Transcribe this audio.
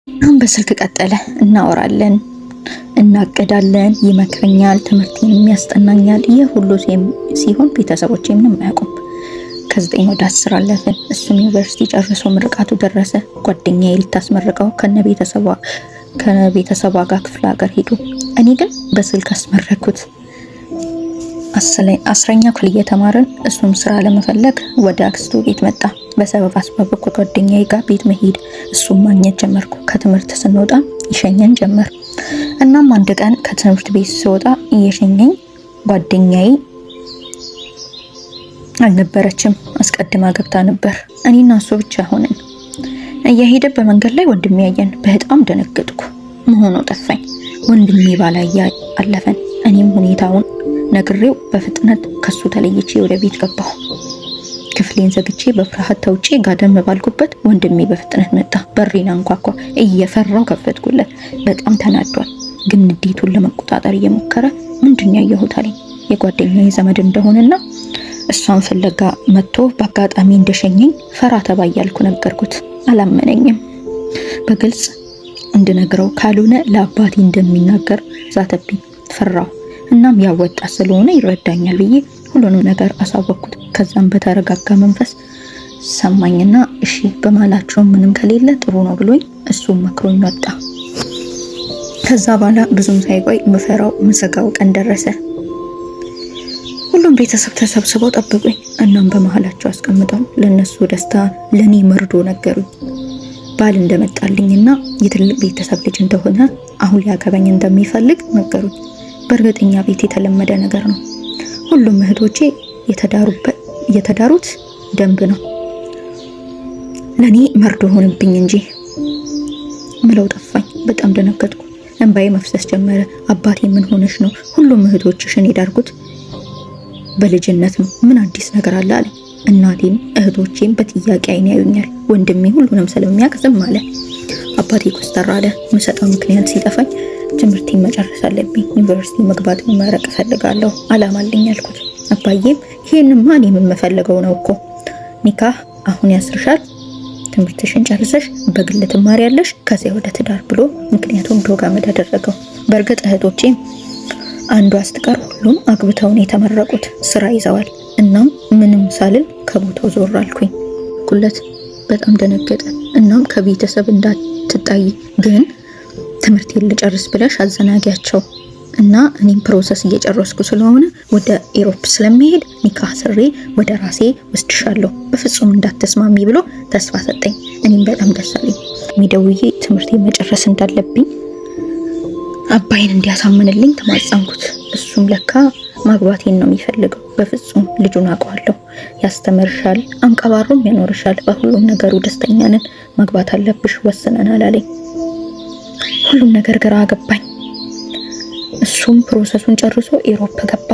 አሁን በስልክ ቀጠለ። እናወራለን፣ እናቀዳለን፣ ይመክረኛል፣ ትምህርቴን ያስጠናኛል። ይህ ሁሉ ሲሆን ቤተሰቦቼ ምንም አያውቁም። ከ9 ወደ 10 አለፍን። እሱም ዩኒቨርሲቲ ጨርሶ ምርቃቱ ደረሰ። ጓደኛዬ ልታስመርቀው ከቤተሰቧ ጋር ክፍለ ሀገር ሄዱ። እኔ ግን በስልክ አስመረኩት። 10ኛ ክፍል እየተማርን እሱም ስራ ለመፈለግ ወደ አክስቱ ቤት መጣ። በሰበብ አስባብ ከጓደኛዬ ጋር ቤት መሄድ እሱም ማግኘት ጀመርኩ። ከትምህርት ስንወጣ ይሸኘን ጀመር። እናም አንድ ቀን ከትምህርት ቤት ስወጣ እየሸኘኝ ጓደኛዬ አልነበረችም፣ አስቀድማ ገብታ ነበር። እኔና እሱ ብቻ ሆነን እየሄደ በመንገድ ላይ ወንድሜ ያየን። በጣም ደነገጥኩ። መሆኑ ጠፋኝ። ወንድሜ ባላየ አለፈን። እኔም ሁኔታውን ነግሬው በፍጥነት ከሱ ተለይቼ ወደ ቤት ገባሁ። ክፍሌን ዘግቼ በፍርሃት ተውጬ ጋደም ባልኩበት ወንድሜ በፍጥነት መጣ። በሬን አንኳኳ። እየፈራው ከፈትኩለት። በጣም ተናዷል፣ ግን ንዴቱን ለመቆጣጠር እየሞከረ ምንድን ያየሁት አለኝ። የጓደኛዬ ዘመድ እንደሆነና እሷን ፍለጋ መጥቶ በአጋጣሚ እንደሸኘኝ ፈራ ተባ እያልኩ ነገርኩት። አላመነኝም። በግልጽ እንድነግረው ካልሆነ ለአባቴ እንደሚናገር ዛተብኝ። ፈራው። እናም ያወጣ ስለሆነ ይረዳኛል ብዬ ሁሉንም ነገር አሳወቅኩት። ከዛም በተረጋጋ መንፈስ ሰማኝና እሺ በማላቸው ምንም ከሌለ ጥሩ ነው ብሎኝ እሱም መክሮኝ ወጣ። ከዛ በኋላ ብዙም ሳይቆይ ምፈራው ምሰጋው ቀን ደረሰ። ሁሉም ቤተሰብ ተሰብስበው ጠብቁኝ። እናም በመሃላቸው አስቀምጠው ለነሱ ደስታ ለኔ መርዶ ነገሩኝ። ባል እንደመጣልኝና የትልቅ ቤተሰብ ልጅ እንደሆነ አሁን ሊያገባኝ እንደሚፈልግ ነገሩኝ። በእርግጠኛ ቤት የተለመደ ነገር ነው። ሁሉም እህቶቼ የተዳሩት ደንብ ነው። ለኔ መርዶ ሆነብኝ እንጂ ምለው ጠፋኝ። በጣም ደነገጥኩ። እንባዬ መፍሰስ ጀመረ። አባቴ ምን ሆነሽ ነው? ሁሉም እህቶችሽን የዳርኩት በልጅነት ነው። ምን አዲስ ነገር አለ አለኝ። እናቴም እህቶቼም በጥያቄ አይን ያዩኛል። ወንድሜ ሁሉንም ስለሚያውቅ ዝም አለ። አባቴ ኮስተር አለ። የምሰጠው ምክንያት ሲጠፋኝ ትምህርቴን መጨረስ አለብኝ፣ ዩኒቨርሲቲ መግባት መመረቅ እፈልጋለሁ፣ አላማ አለኝ አልኩት። አባዬም ይሄንማ እኔም የምፈልገው ነው እኮ ኒካህ አሁን ያስርሻል፣ ትምህርትሽን ጨርሰሽ በግል ትማሪያለሽ፣ ከዚያ ወደ ትዳር ብሎ ምክንያቱም ዶጋ አደረገው። በእርግጥ እህቶቼም አንዷ ስትቀር ሁሉም አግብተውን የተመረቁት ስራ ይዘዋል። እናም ምንም ሳልል ከቦታው ዞር አልኩኝ። ኩለት በጣም ደነገጠ። እናም ከቤተሰብ እንዳትጣይ ግን ትምህርቴን ልጨርስ ብለሽ አዘናጊያቸው እና እኔም ፕሮሰስ እየጨረስኩ ስለሆነ ወደ ኢሮፕ ስለሚሄድ ኒካህ ስሬ ወደ ራሴ ወስድሻለሁ፣ በፍጹም እንዳትስማሚ ብሎ ተስፋ ሰጠኝ። እኔም በጣም ደስ አለኝ። ሚደውዬ ትምህርቴን መጨረስ እንዳለብኝ አባይን እንዲያሳምንልኝ ተማጸንኩት። እሱም ለካ ማግባቴን ነው የሚፈልገው። በፍጹም ልጁን አውቀዋለሁ፣ ያስተምርሻል፣ አንቀባሮም ያኖርሻል፣ በሁሉም ነገሩ ደስተኛ ነን፣ ማግባት አለብሽ ወስነናል አለኝ። ሁሉም ነገር ግራ ገባኝ። እሱም ፕሮሰሱን ጨርሶ ኢሮፕ ገባ።